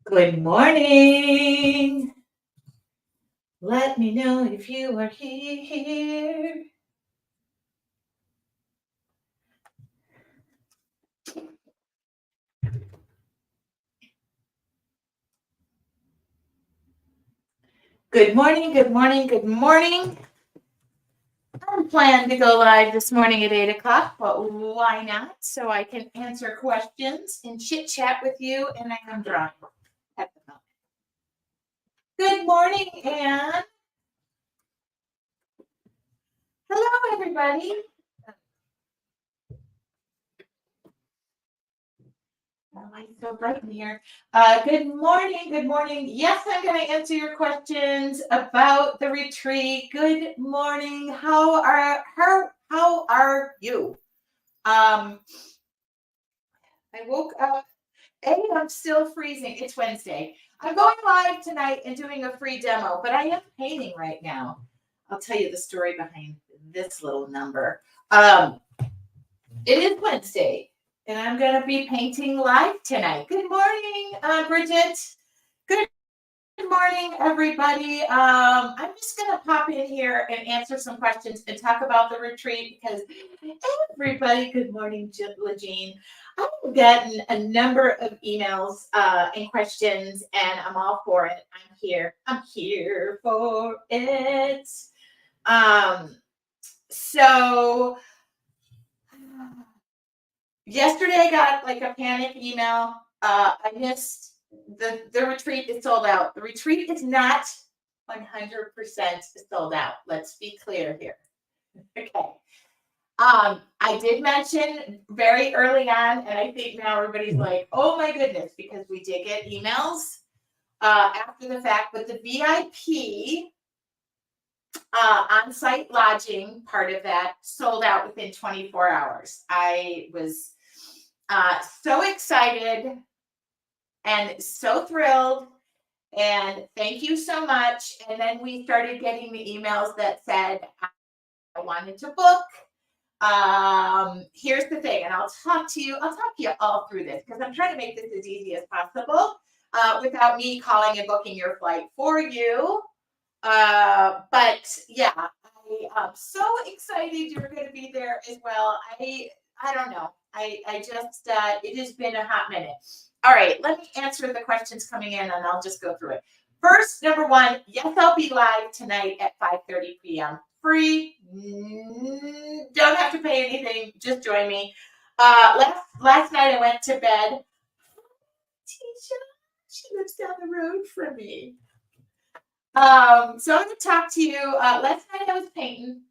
Good morning. Let me know if you are here. Good morning, good morning, good morning. I plan to go live this morning at 8 o'clock, but why not? So I can answer questions and chit chat with you, and I am driving at the moment. Good morning, Anne. Hello, everybody. Why is it so bright in here? Good morning. Good morning. Yes, I'm going to answer your questions about the retreat. Good morning. How are you? I woke up. I'm still freezing. It's Wednesday. I'm going live tonight and doing a free demo, but I am painting right now. I'll tell you the story behind this little number. It is Wednesday. And I'm going to be painting live tonight. Good morning, Bridget. Good morning, everybody. I'm just going to pop in here and answer some questions and talk about the retreat because everybody, good morning, Jean. I've gotten a number of emails and questions, and I'm all for it. I'm here for it. So yesterday I got like a panic email. I missed the retreat is sold out. The retreat is not 100% sold out. Let's be clear here. Okay. I did mention very early on, and I think now everybody's like, oh my goodness, because we did get emails after the fact, but the VIP on-site lodging part of that sold out within 24 hours. I was so excited and so thrilled, and thank you so much. And then we started getting the emails that said I wanted to book. Here's the thing, and I'll talk to you all through this because I'm trying to make this as easy as possible without me calling and booking your flight for you. But yeah, I'm so excited you're going to be there as well. I don't know. I just, it has been a hot minute. All right, let me answer the questions coming in and I'll just go through it. First, number one, yes, I'll be live tonight at 5:30 p.m. Free. Don't have to pay anything. Just join me. Last night I went to bed. Tisha, she lives down the road from me. So I'm going to talk to you. Last night I was painting.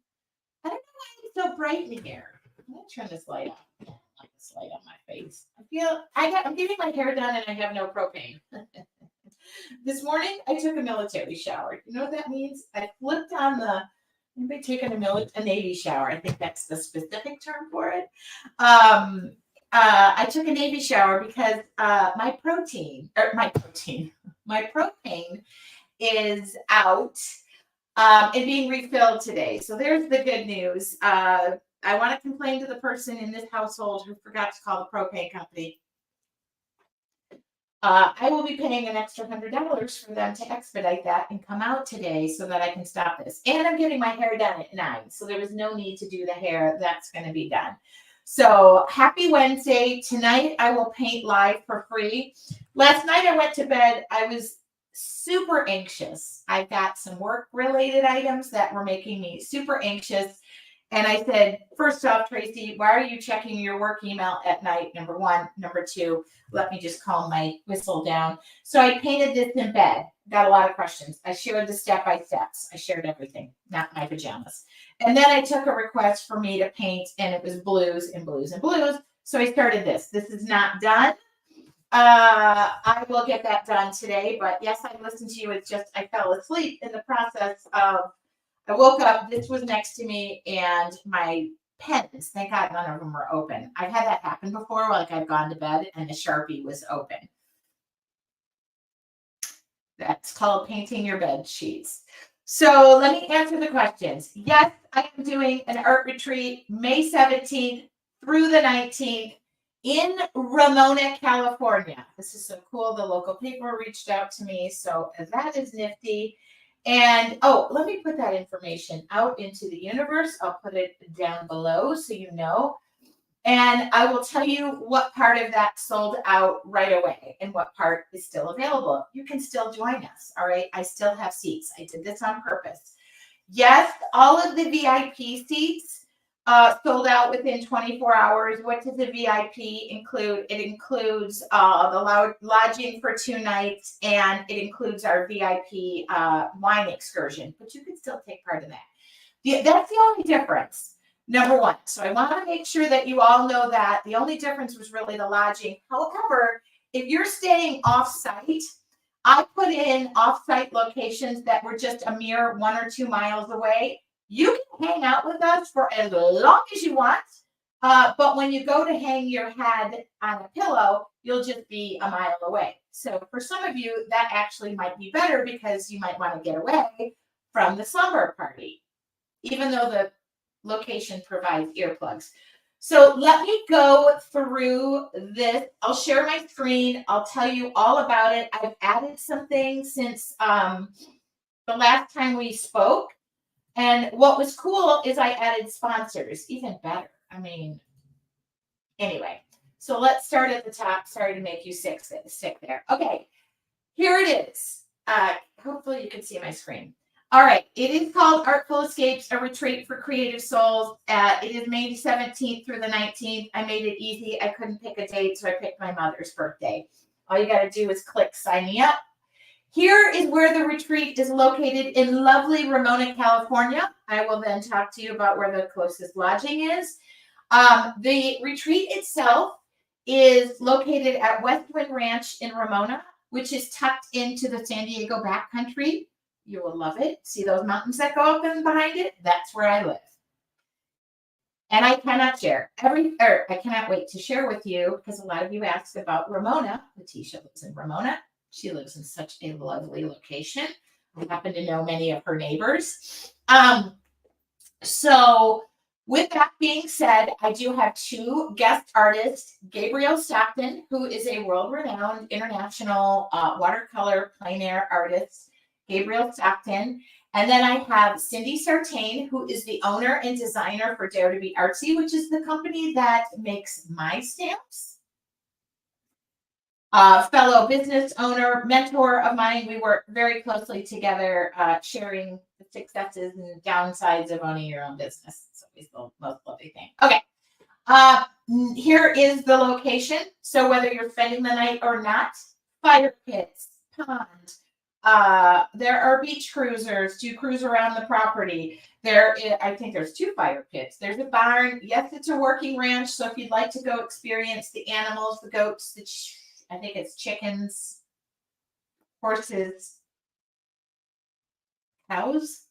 I don't know why it's so bright in here. I'm going to turn this light off. I don't like this light on my face. I'm getting my hair done and I have no propane. This morning I took a military shower. You know what that means? I flipped on anybody taking a Navy shower? I think that's the specific term for it. I took a Navy shower because my propane is out and being refilled today. So there's the good news. I want to complain to the person in this household who forgot to call the propane company. I will be paying an extra $100 for them to expedite that and come out today so that I can stop this. And I'm getting my hair done at 9, so there was no need to do the hair. That's going to be done. So happy Wednesday. Tonight I will paint live for free. Last night I went to bed. I was super anxious. I got some work-related items that were making me super anxious. And I said, first off, Tracy, why are you checking your work email at night? Number one. Number two, let me just calm my whistle down. So I painted this in bed. Got a lot of questions. I shared the step-by-steps. I shared everything, not my pajamas. And then I took a request for me to paint, and it was blues and blues and blues. So I started this. This is not done. I will get that done today. But yes, I listened to you. It's just I fell asleep in the process of I woke up, this was next to me, and my pens, thank God none of them were open. I've had that happen before, like I've gone to bed and the Sharpie was open. That's called painting your bed sheets. So let me answer the questions. Yes, I am doing an art retreat May 17th through the 19th in Ramona, California. This is so cool. The local paper reached out to me, so that is nifty. And oh, let me put that information out into the universe. I'll put it down below so you know. And I will tell you what part of that sold out right away and what part is still available. You can still join us. All right. I still have seats. I did this on purpose. Yes, all of the VIP seats sold out within 24 hours. What does the VIP include? It includes the lodging for 2 nights, and it includes our VIP wine excursion, but you can still take part in that. That's the only difference. Number one. So I want to make sure that you all know that the only difference was really the lodging. However, if you're staying off site, I put in off-site locations that were just a mere 1 or 2 miles away. You can hang out with us for as long as you want, but when you go to hang your head on a pillow, you'll just be a mile away. So for some of you, that actually might be better because you might want to get away from the slumber party, even though the location provides earplugs. So let me go through this. I'll share my screen. I'll tell you all about it. I've added some things since the last time we spoke. And what was cool is I added sponsors, even better. I mean, anyway, so let's start at the top. Sorry to make you sick there. Okay, here it is. Hopefully you can see my screen. All right, it is called Artful Escapes, a retreat for creative souls. It is May 17th through the 19th. I made it easy. I couldn't pick a date, so I picked my mother's birthday. All you got to do is click sign me up. Here is where the retreat is located in lovely Ramona, California. I will then talk to you about where the closest lodging is. The retreat itself is located at Westwind Ranch in Ramona, which is tucked into the San Diego backcountry. You will love it. See those mountains that go up and behind it? That's where I live. And I cannot share I cannot wait to share with you because a lot of you asked about Ramona. Letitia lives in Ramona. She lives in such a lovely location. I happen to know many of her neighbors. So with that being said, I do have 2 guest artists, Gabriel Stockton, who is a world-renowned international watercolor plein air artist, Gabriel Stockton. And then I have Cindy Sartain, who is the owner and designer for Dare to Be Artsy, which is the company that makes my stamps. Fellow business owner, mentor of mine. We work very closely together, sharing the successes and downsides of owning your own business. It's always the most lovely thing. Okay. Here is the location. So whether you're spending the night or not, fire pits, pond. There are beach cruisers to cruise around the property. I think there's 2 fire pits. There's a barn. Yes, it's a working ranch. So if you'd like to go experience the animals, the goats, I think it's chickens, horses, cows.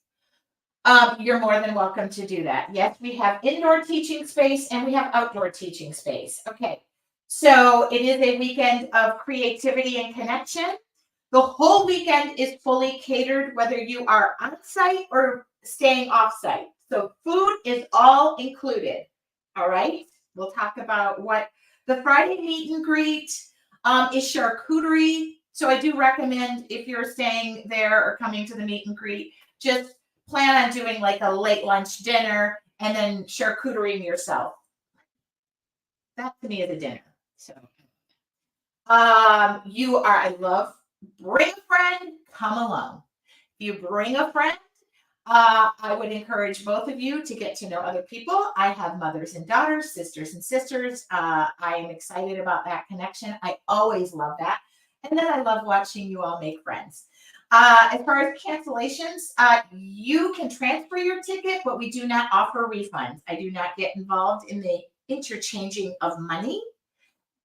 You're more than welcome to do that. Yes, we have indoor teaching space and we have outdoor teaching space. Okay, so it is a weekend of creativity and connection. The whole weekend is fully catered, whether you are on site or staying off site. So food is all included. All right, we'll talk about what the Friday meet and greet is charcuterie. So I do recommend if you're staying there or coming to the meet and greet, just plan on doing like a late lunch dinner and then charcuterie yourself. That to me is a dinner. So I love bring a friend, come alone. If you bring a friend, I would encourage both of you to get to know other people. I have mothers and daughters, sisters and sisters. I am excited about that connection. I always love that. And then I love watching you all make friends. As far as cancellations, you can transfer your ticket, but we do not offer refunds. I do not get involved in the interchanging of money.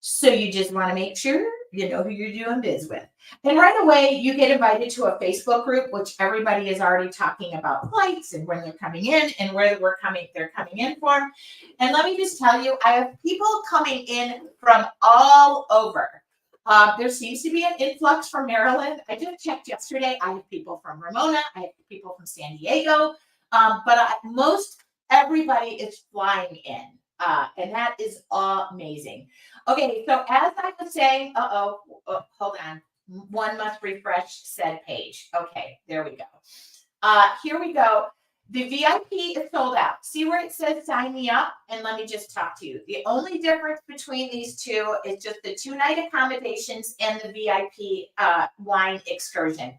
So you just want to make sure you know who you're doing biz with. And right away, you get invited to a Facebook group, which everybody is already talking about flights and when they're coming in and where they're coming in from. And let me just tell you, I have people coming in from all over. There seems to be an influx from Maryland. I just checked yesterday. I have people from Ramona. I have people from San Diego. But most everybody is flying in. And that is amazing. Okay, so as I was saying, hold on. One must refresh said page. Okay, there we go. Here we go. The VIP is sold out. See where it says sign me up? And let me just talk to you. The only difference between these two is just the 2-night accommodations and the VIP wine excursion.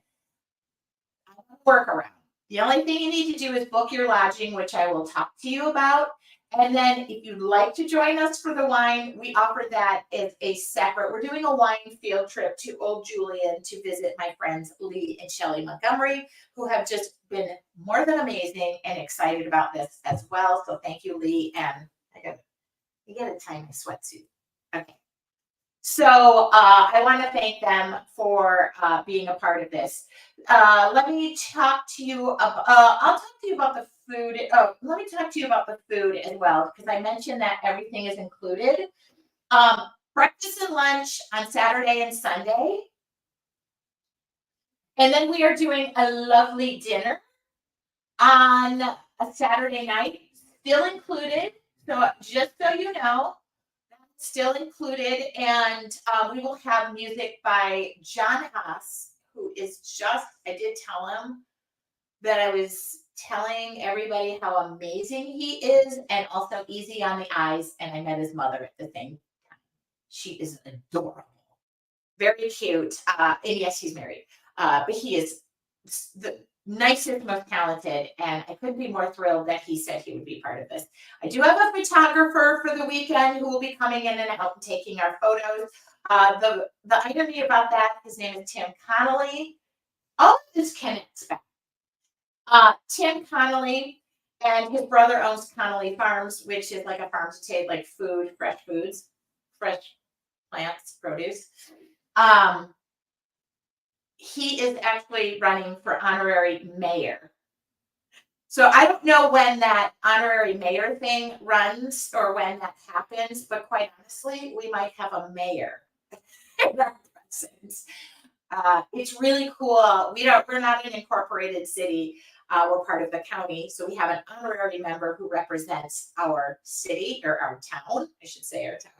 Workaround. The only thing you need to do is book your lodging, which I will talk to you about. And then if you'd like to join us for the wine, we offer that as a separate, we're doing a wine field trip to Old Julian to visit my friends Lee and Shelly Montgomery, who have just been more than amazing and excited about this as well. So thank you, Lee. And you gotta tie my sweatsuit. Okay. So I want to thank them for being a part of this. Let me talk to you. I'll talk to you about the food. Oh, let me talk to you about the food as well, because I mentioned that everything is included. Breakfast and lunch on Saturday and Sunday. And then we are doing a lovely dinner on a Saturday night, still included. So just so you know, still included, and we will have music by John Haas, who is just, I did tell him that I was telling everybody how amazing he is and also easy on the eyes, and I met his mother at the same time. She is adorable, very cute, and yes, he's married, but he is the nicest, most talented, and I couldn't be more thrilled that he said he would be part of this. I do have a photographer for the weekend who will be coming in and out and taking our photos. The irony about that, his name is Tim Connolly. All of this connects back. Tim Connolly and his brother owns Connolly Farms, which is like a farm to table, like food, fresh foods, fresh plants, produce. He is actually running for honorary mayor. So I don't know when that honorary mayor thing runs or when that happens, but quite honestly, we might have a mayor in our presence. It's really cool. We're not an incorporated city. We're part of the county. So we have an honorary member who represents our city or our town, I should say our town.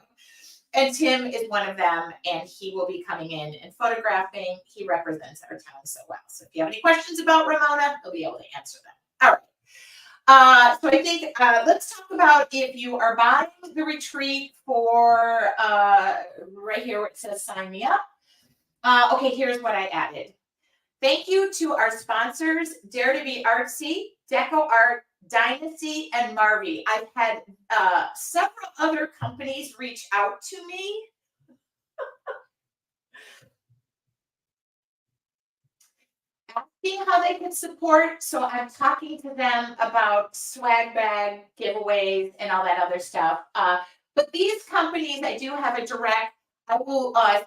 And Tim is one of them, and he will be coming in and photographing. He represents our town so well. So if you have any questions about Ramona, he'll be able to answer them. All right. So I think let's talk about if you are buying the retreat for right here where it says sign me up. Okay, here's what I added. Thank you to our sponsors, Dare to Be Artsy, Deco Art, Dynasty, and Marvy. I've had several other companies reach out to me. Asking how they can support. So I'm talking to them about swag bag giveaways and all that other stuff. But these companies, I do have a direct.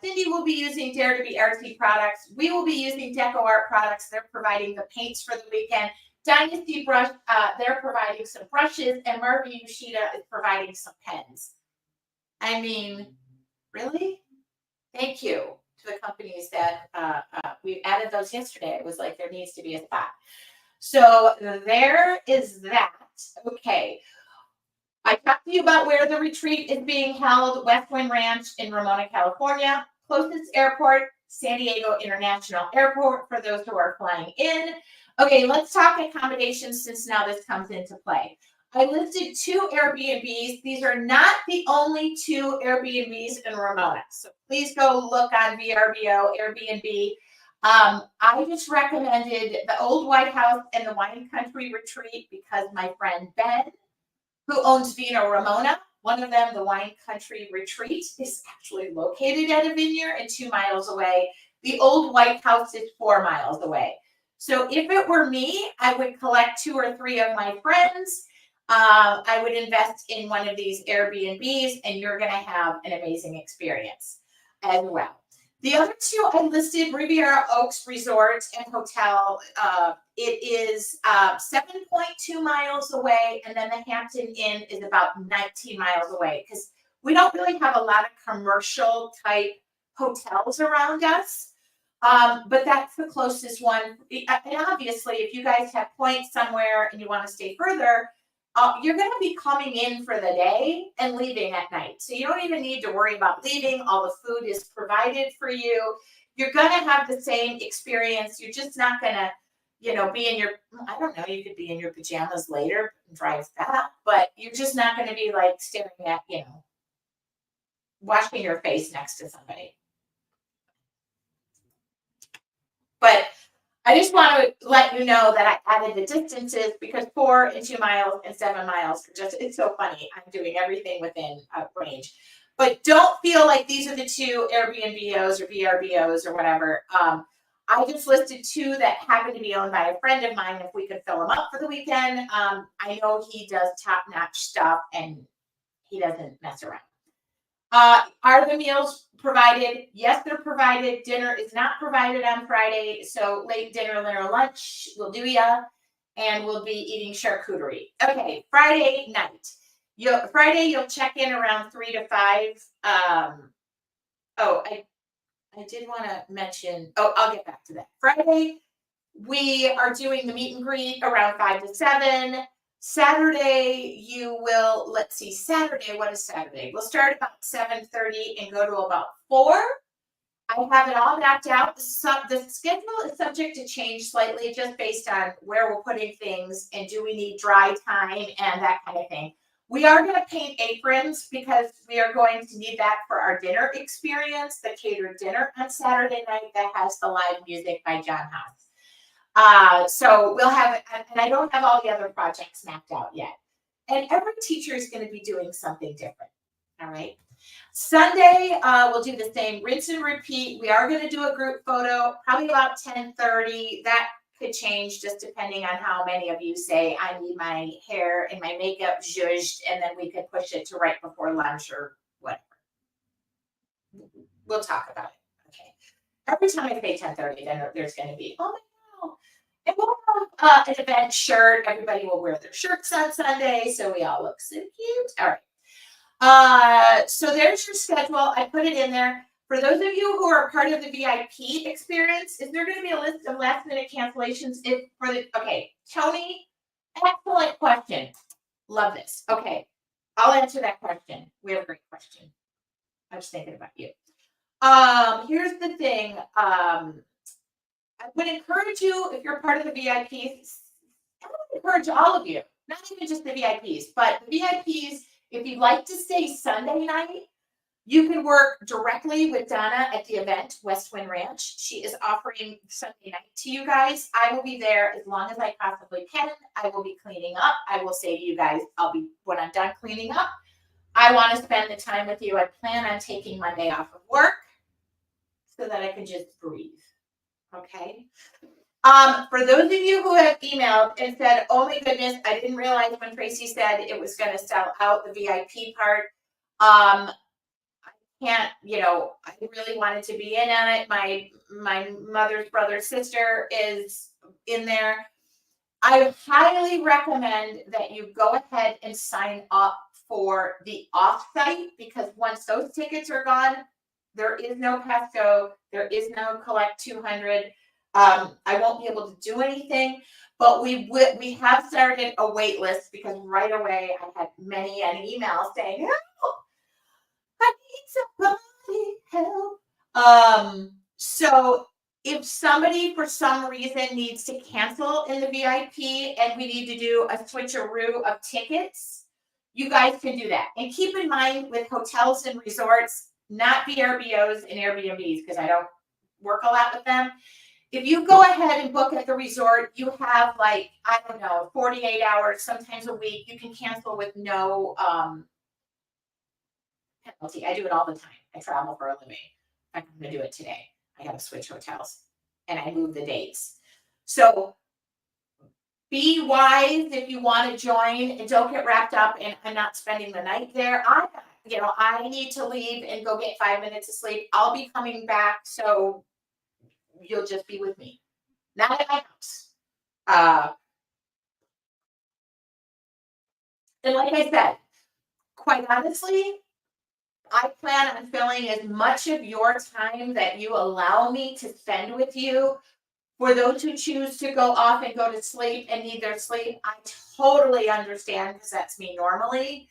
Cindy will be using Dare to Be Artsy products. We will be using Deco Art products. They're providing the paints for the weekend. Dynasty Brush, they're providing some brushes, and Marvy Yoshida is providing some pens. I mean, really? Thank you to the companies that we added those yesterday. It was like there needs to be a spot. So there is that. Okay. I talked to you about where the retreat is being held, West Wind Ranch in Ramona, California. Closest airport, San Diego International Airport for those who are flying in. Okay, let's talk accommodations since now this comes into play. I listed 2 Airbnbs. These are not the only 2 Airbnbs in Ramona. So please go look on VRBO, Airbnb. I just recommended the Old White House and the Wine Country Retreat because my friend Ben, who owns Vino Ramona, one of them, the Wine Country Retreat, is actually located at a vineyard and 2 miles away. The Old White House is 4 miles away. So if it were me, I would collect 2 or 3 of my friends. I would invest in one of these Airbnbs, and you're going to have an amazing experience as well. The other 2 I listed, Riviera Oaks Resort and Hotel. It is 7.2 miles away, and then the Hampton Inn is about 19 miles away because we don't really have a lot of commercial type hotels around us. But that's the closest one. And obviously, if you guys have points somewhere and you want to stay further, you're going to be coming in for the day and leaving at night. So you don't even need to worry about leaving. All the food is provided for you. You're going to have the same experience. You're just not going to, be in your, I don't know, you could be in your pajamas later and drive that, but you're just not going to be like staring at, washing your face next to somebody. But I just want to let you know that I added the distances because 4 and 2 miles and 7 miles it's so funny. I'm doing everything within range. But don't feel like these are the 2 Airbnbos or VRBOs or whatever. I just listed 2 that happen to be owned by a friend of mine if we could fill them up for the weekend. I know he does top-notch stuff and he doesn't mess around. Are the meals provided? Yes, they're provided. Dinner is not provided on Friday. So late dinner, lunch, we'll do ya. And we'll be eating charcuterie. Okay, Friday night. You'll check in around 3 to 5. I did want to mention, I'll get back to that. Friday, we are doing the meet and greet around 5 to 7. Saturday, Saturday, what is Saturday? We'll start about 7:30 and go to about 4. I have it all mapped out. The schedule is subject to change slightly just based on where we're putting things and do we need dry time and that kind of thing. We are going to paint aprons because we are going to need that for our dinner experience, the catered dinner on Saturday night that has the live music by John House. So we'll have, and I don't have all the other projects mapped out yet. And every teacher is going to be doing something different. All right. Sunday, we'll do the same, rinse and repeat. We are going to do a group photo, probably about 10:30. That could change just depending on how many of you say, I need my hair and my makeup zhuzhed, and then we could push it to right before lunch or whatever. We'll talk about it. Okay. Every time I say 10:30, then there's going to be, oh my God. And we'll have an event shirt. Everybody will wear their shirts on Sunday, so we all look so cute. All right. So there's your schedule. I put it in there. For those of you who are part of the VIP experience, is there going to be a list of last minute cancellations? Okay, Tony, excellent question. Love this. Okay, I'll answer that question. We have a great question. I was thinking about you. Here's the thing. I would encourage you, if you're part of the VIPs, I would encourage all of you, not even just the VIPs, but the VIPs, if you'd like to stay Sunday night, you can work directly with Donna at the event, West Wind Ranch. She is offering Sunday night to you guys. I will be there as long as I possibly can. I will be cleaning up. I will say to you guys, when I'm done cleaning up, I want to spend the time with you. I plan on taking Monday off of work so that I can just breathe. Okay. For those of you who have emailed and said, oh my goodness, I didn't realize when Tracy said it was going to sell out the VIP part. I can't, I really wanted to be in on it. My mother's brother's sister is in there. I highly recommend that you go ahead and sign up for the offsite because once those tickets are gone, there is no Pesco, there is no Collect 200. I won't be able to do anything, but we have started a wait list because right away I had many an email saying, help, I need somebody help. So if somebody for some reason needs to cancel in the VIP and we need to do a switcheroo of tickets, you guys can do that. And keep in mind with hotels and resorts, not VRBOs and Airbnbs, because I don't work a lot with them. If you go ahead and book at the resort, you have 48 hours, sometimes a week. You can cancel with no penalty. I do it all the time. I travel for a living. I'm going to do it today. I got to switch hotels and I move the dates. So be wise if you want to join and don't get wrapped up in I'm not spending the night there. I need to leave and go get 5 minutes of sleep. I'll be coming back. So you'll just be with me. Not at my house. And like I said, quite honestly, I plan on filling as much of your time that you allow me to spend with you For those who choose to go off and go to sleep and need their sleep, I totally understand because that's me normally.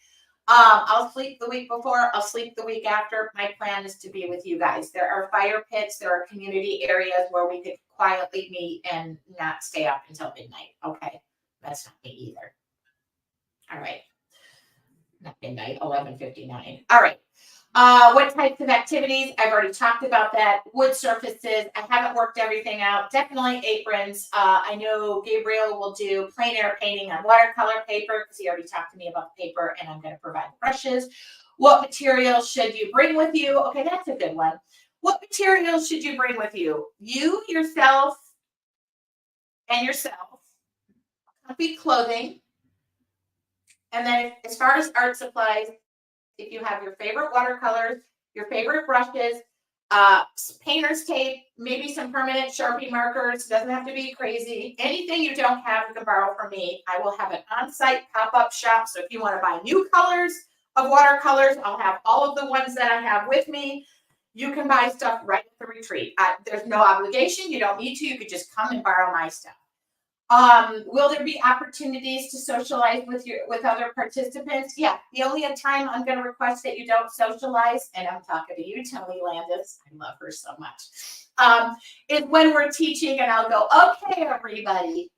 I'll sleep the week before, I'll sleep the week after. My plan is to be with you guys. There are fire pits, there are community areas where we could quietly meet and not stay up until midnight. Okay, that's not me either. All right, not midnight, 11:59. All right. What types of activities? I've already talked about that. Wood surfaces. I haven't worked everything out. Definitely aprons. I know Gabriel will do plein air painting on watercolor paper because he already talked to me about the paper, and I'm going to provide the brushes. What materials should you bring with you? Okay, that's a good one. What materials should you bring with you? You, yourself, and yourself. Comfy clothing. And then as far as art supplies, if you have your favorite watercolors, your favorite brushes, painter's tape, maybe some permanent Sharpie markers, doesn't have to be crazy. Anything you don't have, you can borrow from me. I will have an on-site pop-up shop. So if you want to buy new colors of watercolors, I'll have all of the ones that I have with me. You can buy stuff right at the retreat. There's no obligation. You don't need to. You could just come and borrow my stuff. Will there be opportunities to socialize with other participants? Yeah, the only time I'm going to request that you don't socialize, and I'm talking to you, Tony Landis, I love her so much, is when we're teaching and I'll go, okay, everybody,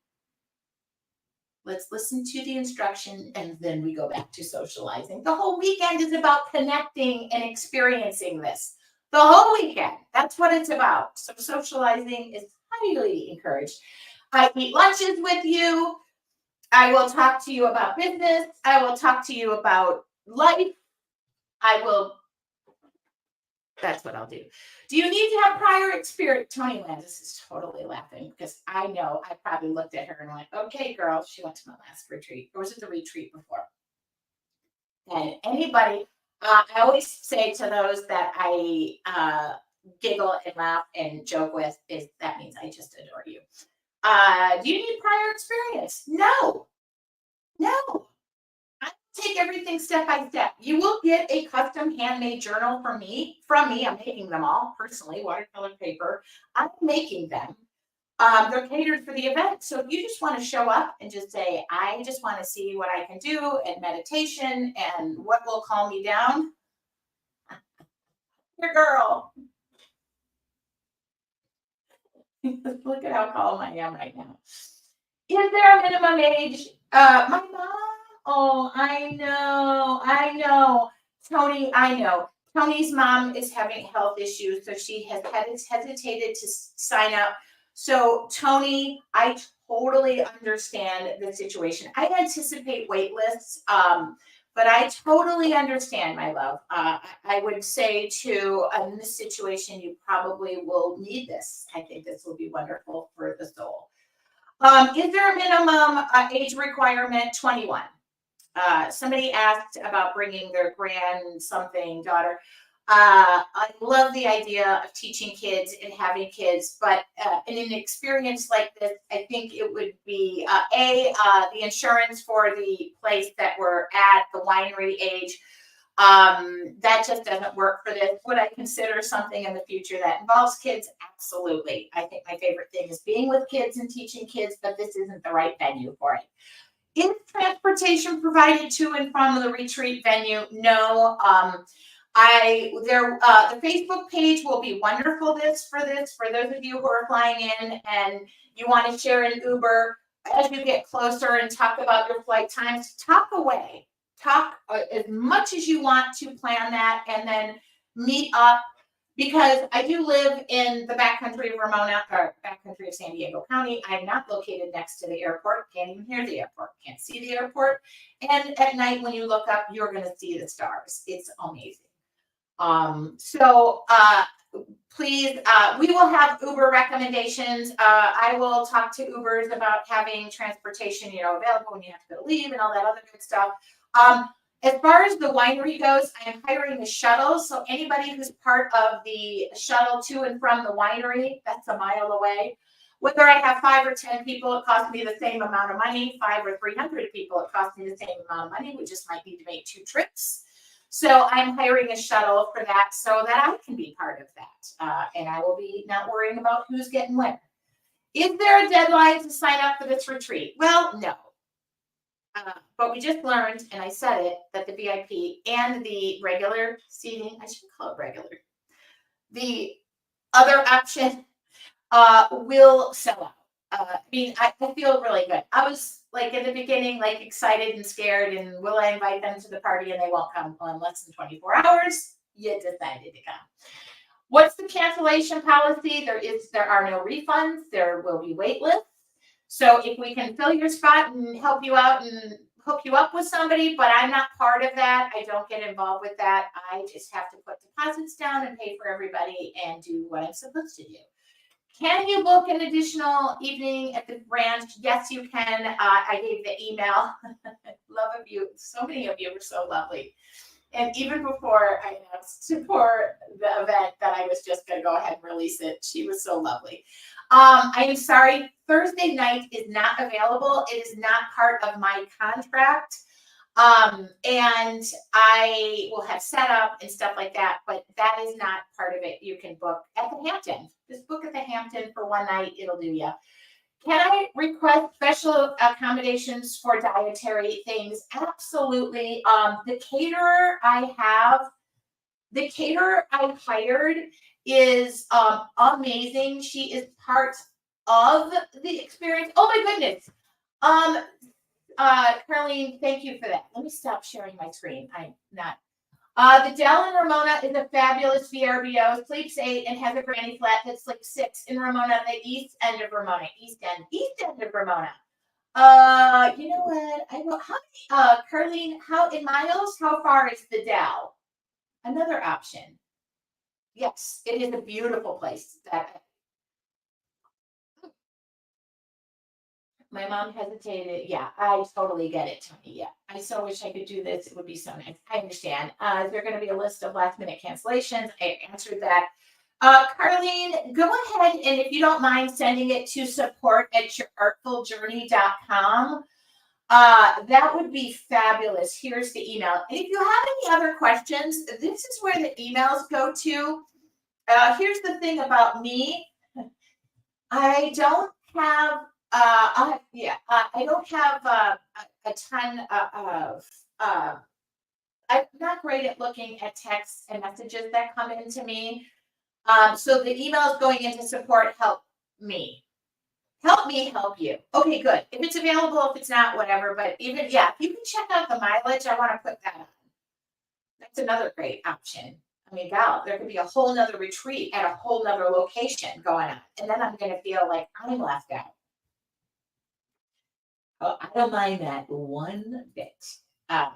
let's listen to the instruction, and then we go back to socializing. The whole weekend is about connecting and experiencing this. The whole weekend, that's what it's about. So socializing is highly encouraged. I eat lunches with you. I will talk to you about business. I will talk to you about life. That's what I'll do. Do you need to have prior experience? Tony Landis is totally laughing because I know I probably looked at her and went, okay, girl, she went to my last retreat. Or was it the retreat before? And anybody, I always say to those that I giggle and laugh and joke with, is that means I just adore you. Do you need prior experience? No. I take everything step by step. You will get a custom handmade journal from me. I'm making them all personally, watercolor paper. I'm making them. They're catered for the event. So if you just want to show up and just say, I just want to see what I can do and meditation and what will calm me down, your girl. Look at how calm I am right now. Is there a minimum age? My mom. Oh, I know. Tony, I know. Tony's mom is having health issues, so she has hesitated to sign up. So, Tony, I totally understand the situation. I anticipate wait lists, but I totally understand, my love. I would say, too, in this situation, you probably will need this. I think this will be wonderful for the soul. Is there a minimum age requirement? 21. Somebody asked about bringing their daughter. I love the idea of teaching kids and having kids, but in an experience like this, I think it would be the insurance for the place that we're at, the winery age. That just doesn't work for this. Would I consider something in the future that involves kids? Absolutely. I think my favorite thing is being with kids and teaching kids, but this isn't the right venue for it. Is transportation provided to and from the retreat venue? No. The Facebook page will be wonderful for those of you who are flying in and you want to share an Uber as you get closer and talk about your flight times. Talk as much as you want to plan that and then meet up, because I do live in the backcountry of Ramona, or backcountry of San Diego County. I'm not located next to the airport, can't even hear the airport, can't see the airport. And at night when you look up, you're going to see the stars. It's amazing. Please, we will have Uber recommendations. I will talk to Ubers about having transportation, available when you have to go leave and all that other good stuff. As far as the winery goes, I am hiring a shuttle. So anybody who's part of the shuttle to and from the winery, that's a mile away. Whether I have 5 or 10 people, it costs me the same amount of money. 5 or 300 people, it costs me the same amount of money. We just might need to make 2 trips. So I'm hiring a shuttle for that so that I can be part of that. And I will be not worrying about who's getting where. Is there a deadline to sign up for this retreat? Well, no. But we just learned, and I said it, that the VIP and the regular seating, I should call it regular, the other option will sell out. I mean, I feel really good. I was like in the beginning, like excited and scared, and will I invite them to the party and they won't come on less than 24 hours? You decided to come. What's the cancellation policy? There are no refunds. There will be wait lists. So if we can fill your spot and help you out and hook you up with somebody, but I'm not part of that. I don't get involved with that. I just have to put deposits down and pay for everybody and do what I'm supposed to do. Can you book an additional evening at the ranch? Yes, you can. I gave the email. Love of you. So many of you were so lovely. And even before I announced for the event that I was just going to go ahead and release it, she was so lovely. I am sorry, Thursday night is not available. It is not part of my contract. And I will have setup and stuff like that, but that is not part of it. You can book at the Hampton. Just book at the Hampton for one night. It'll do you. Can I request special accommodations for dietary things? Absolutely. The caterer I hired is amazing. She is part of the experience. Oh my goodness. Carlene, thank you for that. Let me stop sharing my screen. I'm not. The Dell in Ramona is a fabulous VRBO. Sleeps 8 and has a granny flat that sleeps 6 in Ramona, the east end of Ramona. East end of Ramona. You know what? I will. How many? Carlene, how in miles? How far is the Dell? Another option. Yes, it is a beautiful place. My mom hesitated. Yeah, I totally get it, Tony. Yeah, I so wish I could do this. It would be so nice. I understand. Is there going to be a list of last minute cancellations? I answered that. Carlene, go ahead and if you don't mind sending it to support@yourartfuljourney.com. That would be fabulous. Here's the email. And if you have any other questions, this is where the emails go to. Here's the thing about me. I don't have I don't have a ton of. I'm not great at looking at texts and messages that come into me. So the emails going into support help me. Help me help you. Okay, good. If it's available, if it's not, whatever. But even, if you can check out the mileage, I want to put that on. That's another great option. I mean, gal, there could be a whole nother retreat at a whole nother location going on. And then I'm going to feel like I'm left out. Oh, I don't mind that one bit. And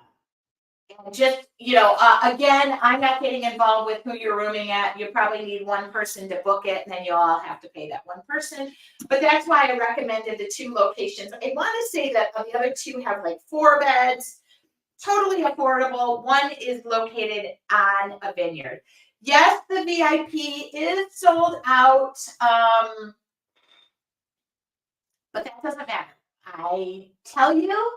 just, again, I'm not getting involved with who you're rooming at. You probably need one person to book it, and then you all have to pay that one person. But that's why I recommended the 2 locations. I want to say that the other 2 have like 4 beds, totally affordable. One is located on a vineyard. Yes, the VIP is sold out, but that doesn't matter. I tell you,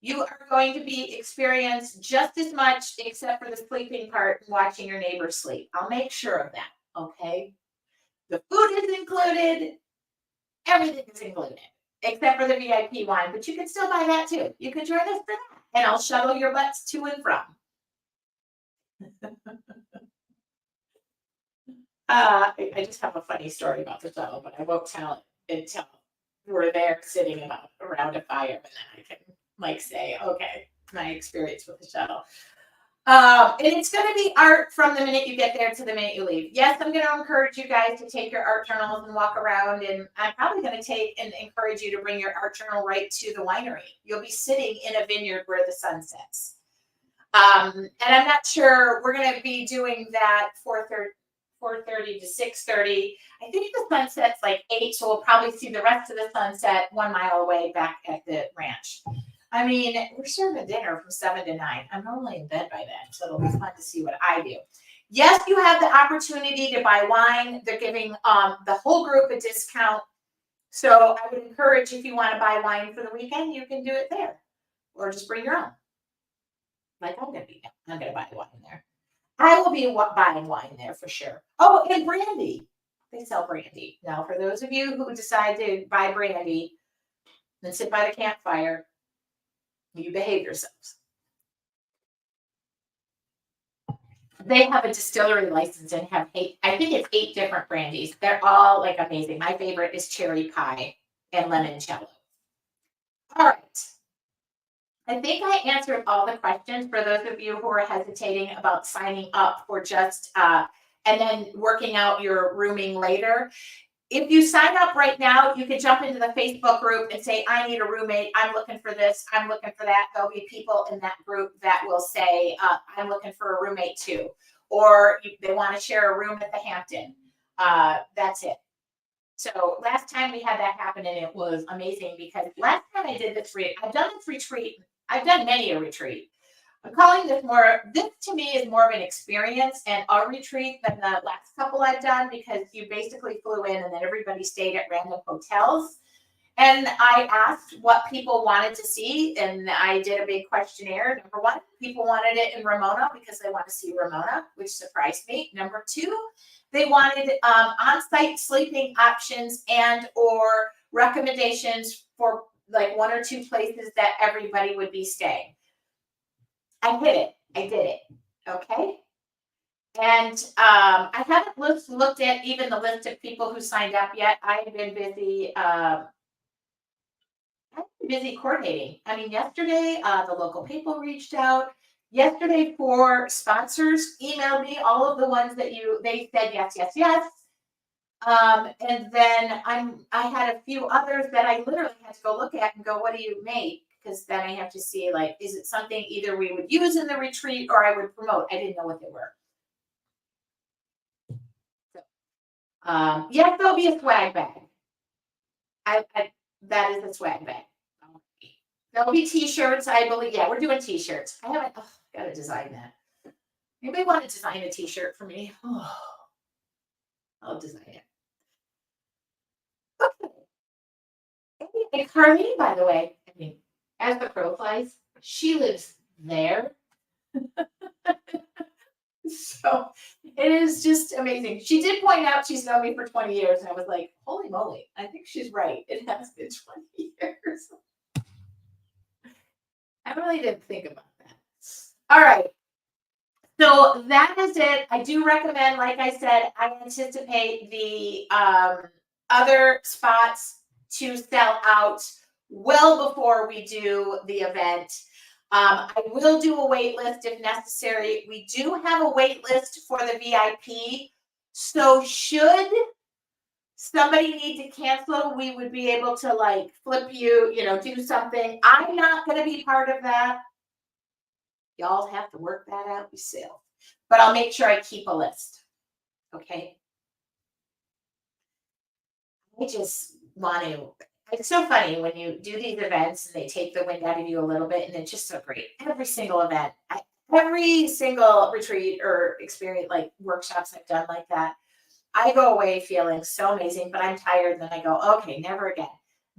you are going to be experienced just as much, except for the sleeping part and watching your neighbors sleep. I'll make sure of that, okay? The food is included. Everything is included, except for the VIP wine. But you can still buy that too. You can join us for that. And I'll shuttle your butts to and from. I just have a funny story about the shuttle, but I won't tell it until we're there sitting around a fire, and then I can say, okay, my experience with the shuttle. And it's going to be art from the minute you get there to the minute you leave. Yes, I'm going to encourage you guys to take your art journals and walk around, and I'm probably going to take and encourage you to bring your art journal right to the winery. You'll be sitting in a vineyard where the sun sets. And I'm not sure we're going to be doing that 4:30 to 6:30. I think the sunset's like 8, so we'll probably see the rest of the sunset 1 mile away back at the ranch. I mean, we're serving dinner from 7 to 9. I'm normally in bed by then, so it'll be fun to see what I do. Yes, you have the opportunity to buy wine. They're giving the whole group a discount. So I would encourage, if you want to buy wine for the weekend, you can do it there. Or just bring your own. Like I'm going to buy wine there. I will be buying wine there for sure. Oh, and brandy. they sell brandy. Now, for those of you who decide to buy brandy and sit by the campfire, you behave yourselves. They have a distillery license and have I think it's 8 different brandies. They're all like amazing. My favorite is cherry pie and limoncello. All right. I think I answered all the questions for those of you who are hesitating about signing up for just and then working out your rooming later. If you sign up right now, you can jump into the Facebook group and say, I need a roommate. I'm looking for this. I'm looking for that. There'll be people in that group that will say, I'm looking for a roommate too. Or they want to share a room at the Hampton. That's it. So last time we had that happen and it was amazing because last time I did this retreat, I've done this retreat. I've done many a retreat. I'm calling this this to me is more of an experience and a retreat than the last couple I've done because you basically flew in and then everybody stayed at random hotels. And I asked what people wanted to see and I did a big questionnaire. Number 1, people wanted it in Ramona because they want to see Ramona, which surprised me. Number 2, they wanted on-site sleeping options and or recommendations for like 1 or 2 places that everybody would be staying. I hit it. I did it. Okay. And I haven't looked at even the list of people who signed up yet. I've been busy. Coordinating. I mean, yesterday the local people reached out. Yesterday, 4 sponsors emailed me all of the ones that they said yes, yes, yes. And then I had a few others that I literally had to go look at and go, what do you make? Because then I have to see, like, is it something either we would use in the retreat or I would promote? I didn't know what they were. So, yes, there'll be a swag bag. That is a swag bag. There'll be t-shirts, I believe. Yeah, we're doing t-shirts. I haven't, got to design that. Anybody want to design a t-shirt for me? Oh, I'll design it. Okay. And Carlene, by the way, I mean, as the crow flies, she lives there. So it is just amazing. She did point out she's known me for 20 years, and I was like, holy moly, I think she's right. It has been 20 years. I really didn't think about that. All right. So that is it. I do recommend, like I said, I anticipate the other spots to sell out well before we do the event. I will do a wait list if necessary. We do have a wait list for the VIP. So should somebody need to cancel, we would be able to like flip you, do something. I'm not going to be part of that. Y'all have to work that out yourself. But I'll make sure I keep a list. Okay. I just want to. It's so funny when you do these events and they take the wind out of you a little bit, and it's just so great. Every single event, every single retreat or experience, like workshops I've done like that, I go away feeling so amazing, but I'm tired. And then I go, okay, never again.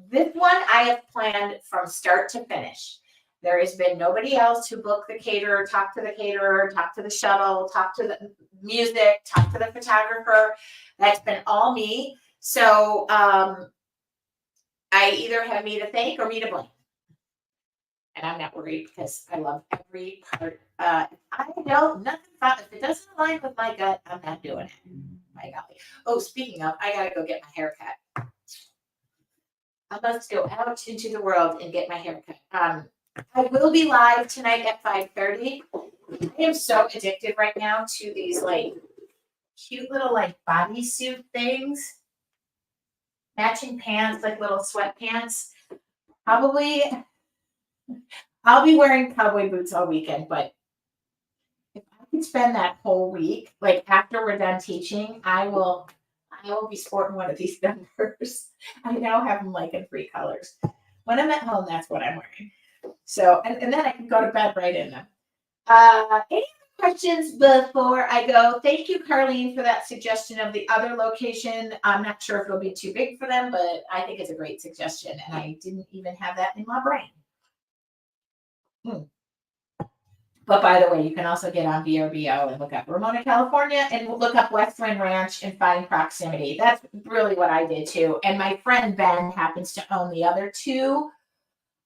This one I have planned from start to finish. There has been nobody else who booked the caterer, talked to the caterer, talked to the shuttle, talked to the music, talked to the photographer. That's been all me. So I either have me to thank or me to blame. And I'm not worried because I love every part. I know nothing about it. If it doesn't align with my gut, I'm not doing it. My golly. Oh, speaking of, I gotta go get my hair cut. I must go out into the world and get my hair cut. I will be live tonight at 5:30. I am so addicted right now to these like cute little like bodysuit things. Matching pants, like little sweatpants. Probably I'll be wearing cowboy boots all weekend, but if I could spend that whole week, like after we're done teaching, I will be sporting one of these numbers. I now have them like in 3 colors. When I'm at home, that's what I'm wearing. So, and then I can go to bed right in them. Any questions before I go? Thank you, Carlene, for that suggestion of the other location. I'm not sure if it'll be too big for them, but I think it's a great suggestion, and I didn't even have that in my brain. But by the way, you can also get on VRBO and look up Ramona, California, and look up West Wind Ranch and find proximity. That's really what I did too. And my friend Ben happens to own the other two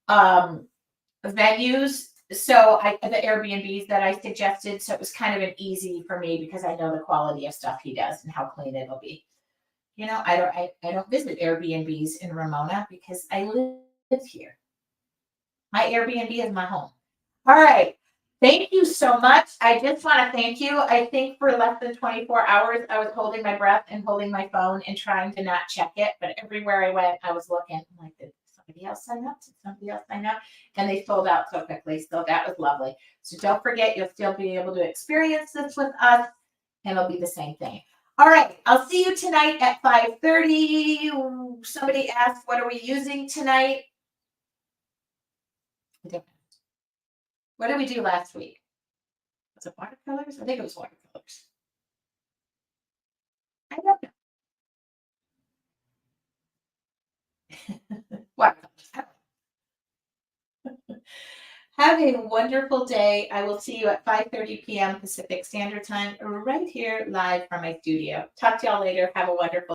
venues. So the Airbnbs that I suggested. So it was kind of an easy for me because I know the quality of stuff he does and how clean it'll be. You know, I don't visit Airbnbs in Ramona because I live here. My Airbnb is my home. All right. Thank you so much. I just want to thank you. I think for less than 24 hours, I was holding my breath and holding my phone and trying to not check it. But everywhere I went, I was looking. I'm like, did somebody else sign up? Did somebody else sign up? And they sold out so quickly. So that was lovely. So don't forget, you'll still be able to experience this with us, and it'll be the same thing. All right. I'll see you tonight at 5:30. Somebody asked, what are we using tonight? What did we do last week? Was it watercolors? I think it was watercolors. I don't know. Watercolors. Have a wonderful day. I will see you at 5:30 p.m. Pacific Standard Time right here live from my studio. Talk to y'all later. Have a wonderful